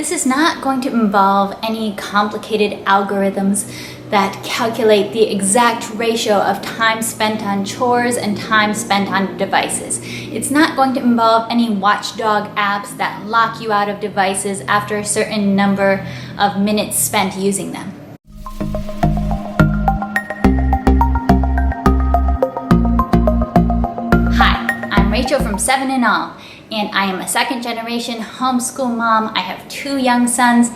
This is not going to involve any complicated algorithms that calculate the exact ratio of time spent on chores and time spent on devices. It's not going to involve any watchdog apps that lock you out of devices after a certain number of minutes spent using them. Hi, I'm Rachel from 7 in All, and I am a second-generation homeschool mom. I have 2 young sons,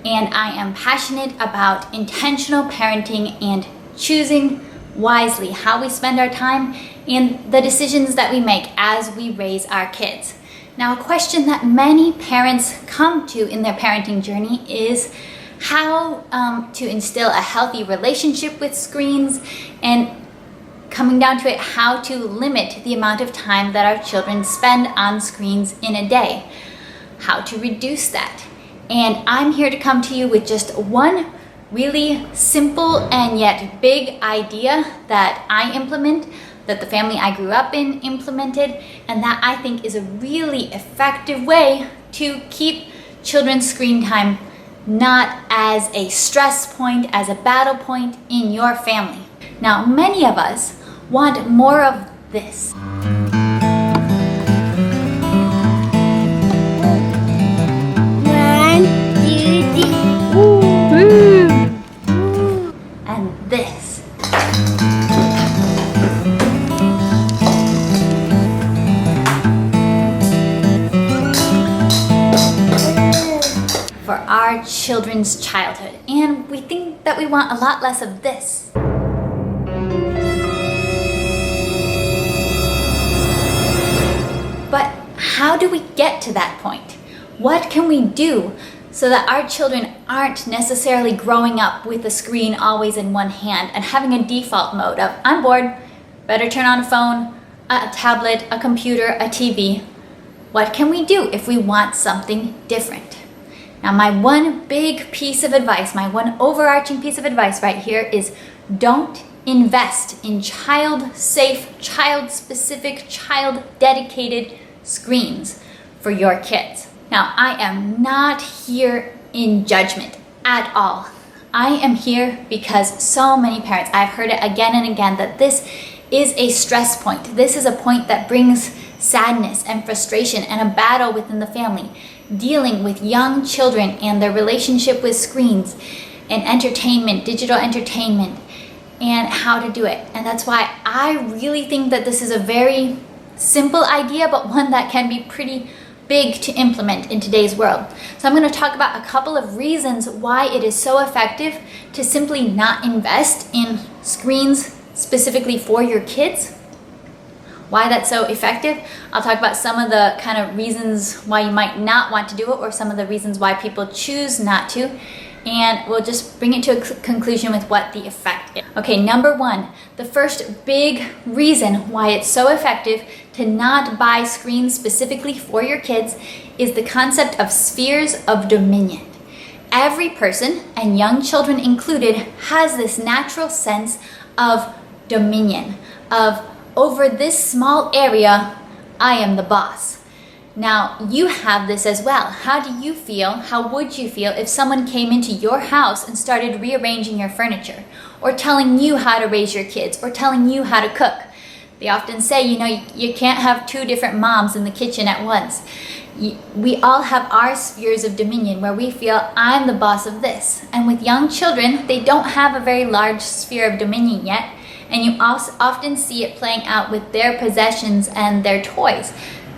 and I am passionate about intentional parenting and choosing wisely how we spend our time and the decisions that we make as we raise our kids. Now, a question that many parents come to in their parenting journey is how to instill a healthy relationship with screens, and coming down to it, how to limit the amount of time that our children spend on screens in a day, how to reduce that. And I'm here to come to you with just one really simple and yet big idea that I implement, that the family I grew up in implemented, and that I think is a really effective way to keep children's screen time not as a stress point, as a battle point in your family. Now, many of us want more of this. And this. For our children's childhood. And we think that we want a lot less of this. But how do we get to that point? What can we do so that our children aren't necessarily growing up with a screen always in one hand and having a default mode of, I'm bored, better turn on a phone, a tablet, a computer, a TV. What can we do if we want something different? Now, my one big piece of advice, my one overarching piece of advice right here is don't invest in child-safe, child-specific, child-dedicated screens for your kids. Now, I am not here in judgment at all. I am here because so many parents, I've heard it again and again, that this is a stress point. This is a point that brings sadness and frustration and a battle within the family, dealing with young children and their relationship with screens and entertainment, digital entertainment, and how to do it. And that's why I really think that this is a very simple idea, but one that can be pretty big to implement in today's world. So I'm going to talk about a couple of reasons why it is so effective to simply not invest in screens specifically for your kids. Why that's so effective. I'll talk about some of the kind of reasons why you might not want to do it, or some of the reasons why people choose not to. And we'll just bring it to a conclusion with what the effect is. Okay, number 1, the first big reason why it's so effective to not buy screens specifically for your kids is the concept of spheres of dominion. Every person, and young children included, has this natural sense of dominion, of over this small area, I am the boss. Now, you have this as well. How do you feel? How would you feel if someone came into your house and started rearranging your furniture, or telling you how to raise your kids, or telling you how to cook? They often say, you can't have 2 different moms in the kitchen at once. We all have our spheres of dominion where we feel, I'm the boss of this. And with young children, they don't have a very large sphere of dominion yet. And you also often see it playing out with their possessions and their toys.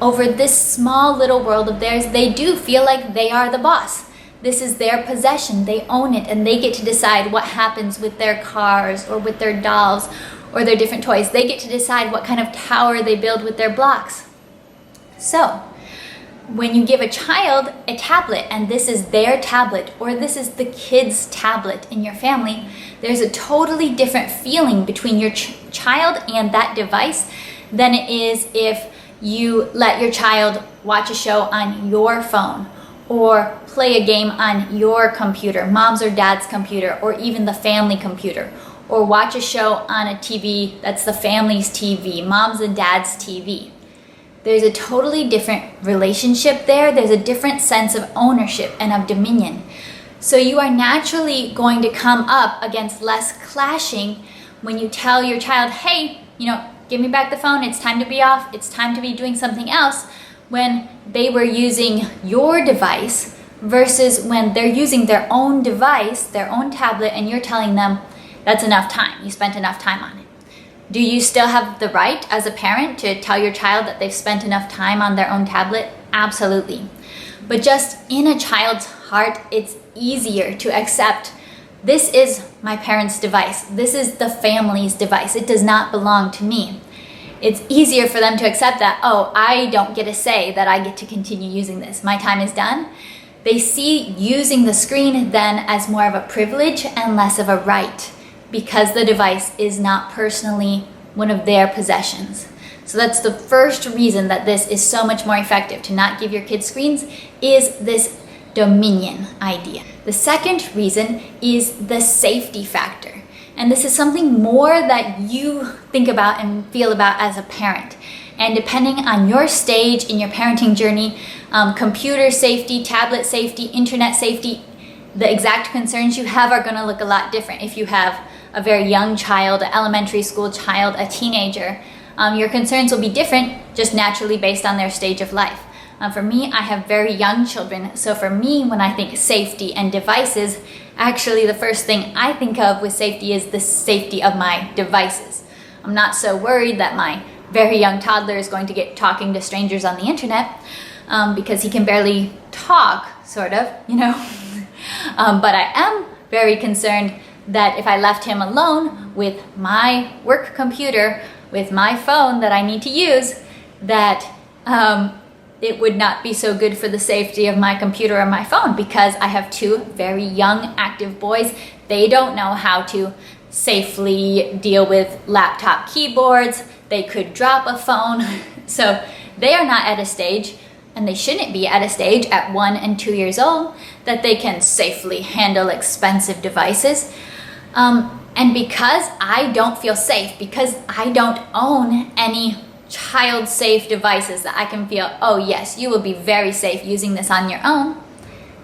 Over this small little world of theirs, they do feel like they are the boss. This is their possession. They own it, and they get to decide what happens with their cars or with their dolls or their different toys. They get to decide what kind of tower they build with their blocks. So, when you give a child a tablet, and this is their tablet, or this is the kid's tablet in your family, there's a totally different feeling between your child and that device than it is if you let your child watch a show on your phone, or play a game on your computer, mom's or dad's computer, or even the family computer, or watch a show on a TV that's the family's TV, mom's and dad's TV. There's a totally different relationship there. There's a different sense of ownership and of dominion. So you are naturally going to come up against less clashing when you tell your child, hey, give me back the phone. It's time to be off. It's time to be doing something else, when they were using your device versus when they're using their own device, their own tablet, and you're telling them that's enough time. You spent enough time on it. Do you still have the right as a parent to tell your child that they've spent enough time on their own tablet? Absolutely. But just in a child's heart, it's easier to accept, this is my parents' device. This is the family's device. It does not belong to me. It's easier for them to accept that, oh, I don't get a say that I get to continue using this. My time is done. They see using the screen then as more of a privilege and less of a right, because the device is not personally one of their possessions. So that's the first reason that this is so much more effective to not give your kids screens, is this dominion idea. The second reason is the safety factor. And this is something more that you think about and feel about as a parent. And depending on your stage in your parenting journey, computer safety, tablet safety, internet safety, the exact concerns you have are going to look a lot different. If you have a very young child, an elementary school child, a teenager, your concerns will be different just naturally based on their stage of life. For me, I have very young children, so for me, when I think safety and devices, actually the first thing I think of with safety is the safety of my devices. I'm not so worried that my very young toddler is going to get talking to strangers on the internet, because he can barely talk, sort of, but I am very concerned that if I left him alone with my work computer, with my phone that I need to use, that it would not be so good for the safety of my computer or my phone, because I have two very young active boys. They don't know how to safely deal with laptop keyboards. They could drop a phone. So they are not at a stage, and they shouldn't be at a stage at 1 and 2 years old, that they can safely handle expensive devices. And because I don't feel safe, because I don't own any child-safe devices that I can feel, oh yes, you will be very safe using this on your own,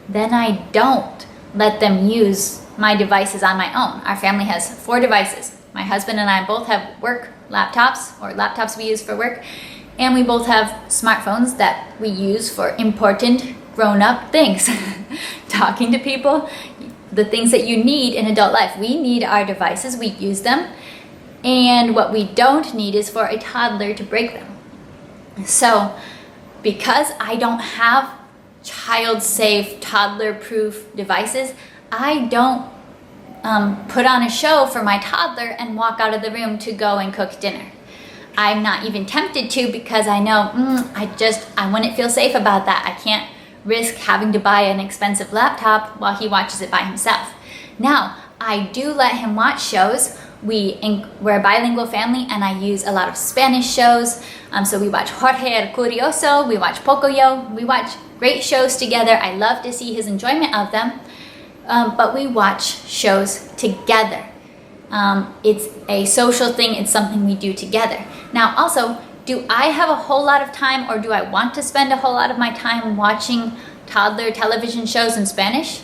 then I don't let them use my devices on my own. Our family has 4 devices. My husband and I both have work laptops, or laptops we use for work, and we both have smartphones that we use for important grown-up things. Talking to people, the things that you need in adult life. We need our devices, we use them, and what we don't need is for a toddler to break them. So because I don't have child-safe, toddler-proof devices, I don't put on a show for my toddler and walk out of the room to go and cook dinner. I'm not even tempted to, because I know I wouldn't feel safe about that. I can't risk having to buy an expensive laptop while he watches it by himself. Now, I do let him watch shows. We're a bilingual family, and I use a lot of Spanish shows. So we watch Jorge el Curioso, we watch Pocoyo, we watch great shows together. I love to see his enjoyment of them, but we watch shows together. It's a social thing, it's something we do together. Now also, do I have a whole lot of time, or do I want to spend a whole lot of my time watching toddler television shows in Spanish?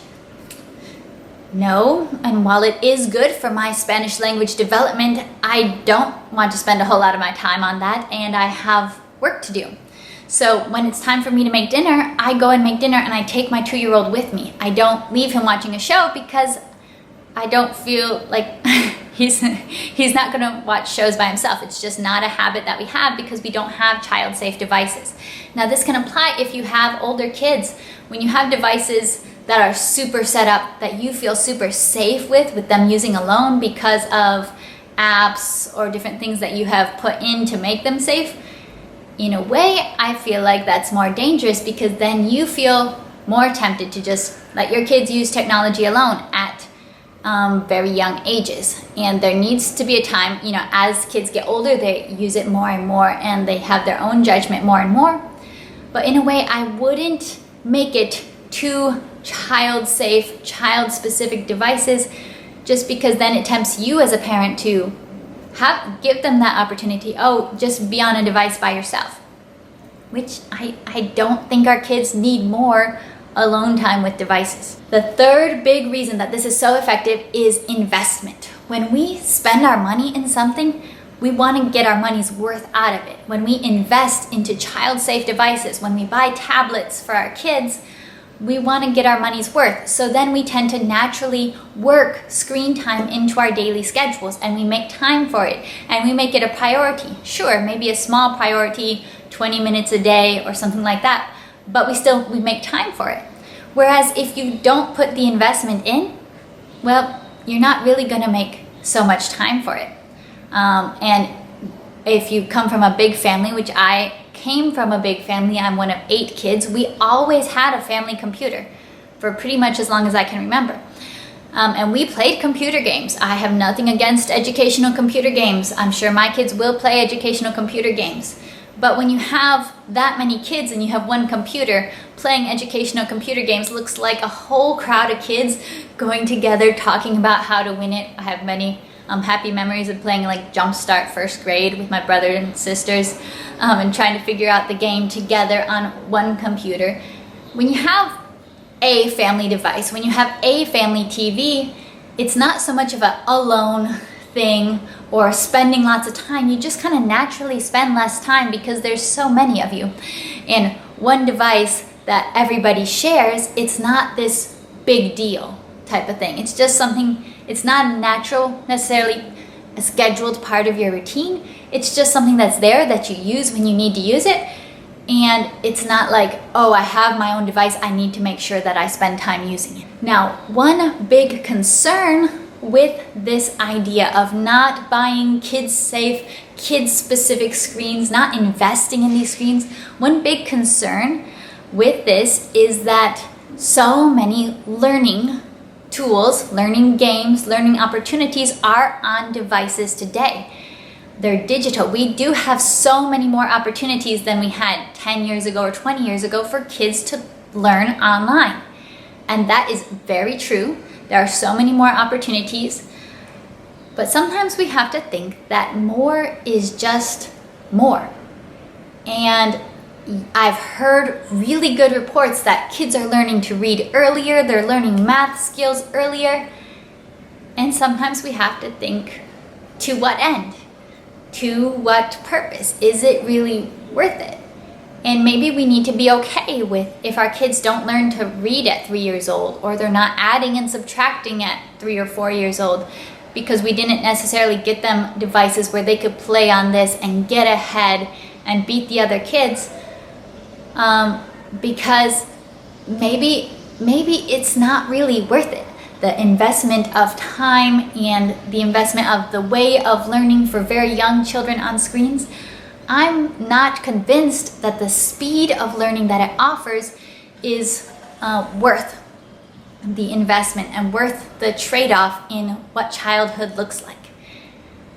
No, and while it is good for my Spanish language development, I don't want to spend a whole lot of my time on that, and I have work to do. So when it's time for me to make dinner, I go and make dinner, and I take my 2-year-old with me. I don't leave him watching a show, because I don't feel like he's not going to watch shows by himself. It's just not a habit that we have, because we don't have child-safe devices. Now this can apply if you have older kids. When you have devices that are super set up, that you feel super safe with them using alone because of apps or different things that you have put in to make them safe, in a way, I feel like that's more dangerous, because then you feel more tempted to just let your kids use technology alone at very young ages. And there needs to be a time, as kids get older, they use it more and more, and they have their own judgment more and more. But in a way, I wouldn't make it too child-safe, child-specific devices, just because then it tempts you as a parent to give them that opportunity. Oh, just be on a device by yourself. which I don't think our kids need more alone time with devices. The third big reason that this is so effective is investment. When we spend our money in something, we want to get our money's worth out of it. When we invest into child-safe devices, when we buy tablets for our kids, we want to get our money's worth. So then we tend to naturally work screen time into our daily schedules, and we make time for it, and we make it a priority. Sure, maybe a small priority, 20 minutes a day or something like that, but we make time for it. Whereas if you don't put the investment in, well, you're not really going to make so much time for it. And if you come from a big family, which I came from a big family, I'm one of 8 kids, we always had a family computer for pretty much as long as I can remember. And we played computer games. I have nothing against educational computer games. I'm sure my kids will play educational computer games. But when you have that many kids and you have one computer, playing educational computer games looks like a whole crowd of kids going together talking about how to win it. I have many happy memories of playing like Jumpstart first grade with my brother and sisters and trying to figure out the game together on one computer. When you have a family device, when you have a family TV, it's not so much of a alone thing or spending lots of time. You just kind of naturally spend less time because there's so many of you. And one device that everybody shares, it's not this big deal type of thing. It's just something, it's not a natural, necessarily a scheduled part of your routine. It's just something that's there that you use when you need to use it. And it's not like, oh, I have my own device, I need to make sure that I spend time using it. Now, one big concern with this idea of not buying kids-safe, kids-specific screens, not investing in these screens, one big concern with this is that so many learning tools, learning games, learning opportunities are on devices today. They're digital. We do have so many more opportunities than we had 10 years ago or 20 years ago for kids to learn online. And that is very true. There are so many more opportunities, but sometimes we have to think that more is just more. And I've heard really good reports that kids are learning to read earlier, they're learning math skills earlier, and sometimes we have to think, to what end? To what purpose? Is it really worth it? And maybe we need to be okay with if our kids don't learn to read at 3 years old, or they're not adding and subtracting at 3 or 4 years old, because we didn't necessarily get them devices where they could play on this and get ahead and beat the other kids, because maybe it's not really worth it. The investment of time and the investment of the way of learning for very young children on screens, I'm not convinced that the speed of learning that it offers is worth the investment and worth the trade-off in what childhood looks like.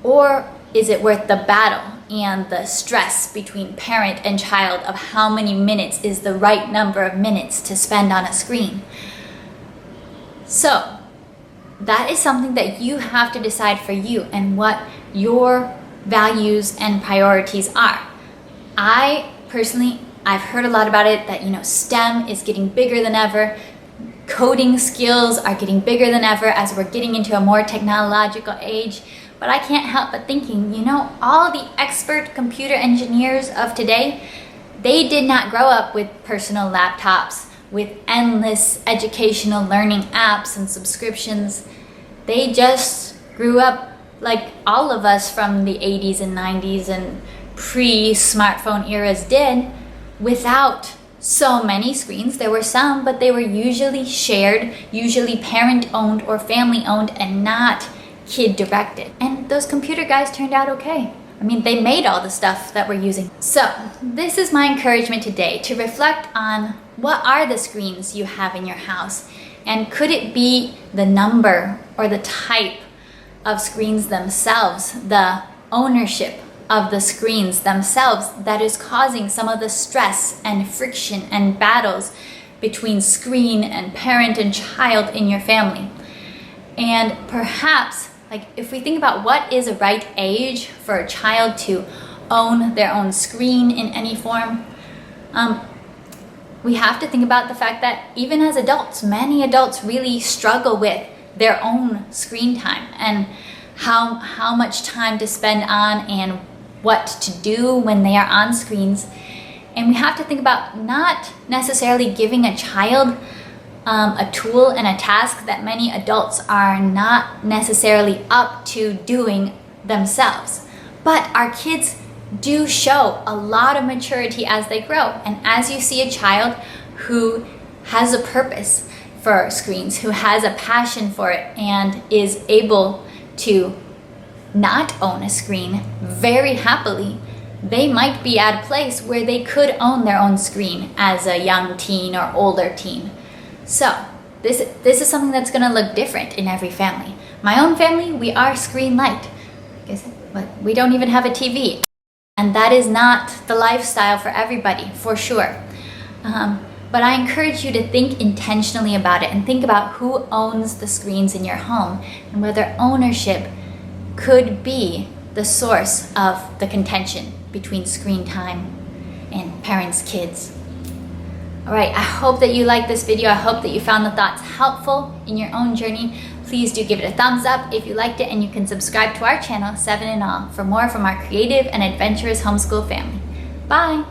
Or is it worth the battle and the stress between parent and child of how many minutes is the right number of minutes to spend on a screen? So that is something that you have to decide for you and what your values and priorities are. I personally, I've heard a lot about it that, STEM is getting bigger than ever. Coding skills are getting bigger than ever as we're getting into a more technological age. But I can't help but thinking, all the expert computer engineers of today, they did not grow up with personal laptops, with endless educational learning apps and subscriptions. They just grew up like all of us from the 80s and 90s and pre-smartphone eras did, without so many screens. There were some, but they were usually shared, usually parent-owned or family-owned, and not kid-directed. And those computer guys turned out okay. I mean, they made all the stuff that we're using. So this is my encouragement today, to reflect on what are the screens you have in your house, and could it be the number or the type of screens themselves, the ownership of the screens themselves, that is causing some of the stress and friction and battles between screen and parent and child in your family. And perhaps, if we think about what is a right age for a child to own their own screen in any form, We have to think about the fact that even as adults, many adults really struggle with their own screen time and how much time to spend on and what to do when they are on screens. And we have to think about not necessarily giving a child a tool and a task that many adults are not necessarily up to doing themselves. But our kids do show a lot of maturity as they grow. And as you see a child who has a purpose for screens, who has a passion for it, and is able to not own a screen very happily, they might be at a place where they could own their own screen as a young teen or older teen. So this is something that's going to look different in every family. My own family, we are screen light, but we don't even have a TV. And that is not the lifestyle for everybody, for sure. But I encourage you to think intentionally about it and think about who owns the screens in your home and whether ownership could be the source of the contention between screen time and parents, kids. All right, I hope that you liked this video. I hope that you found the thoughts helpful in your own journey. Please do give it a thumbs up if you liked it, and you can subscribe to our channel, 7 in All, for more from our creative and adventurous homeschool family. Bye.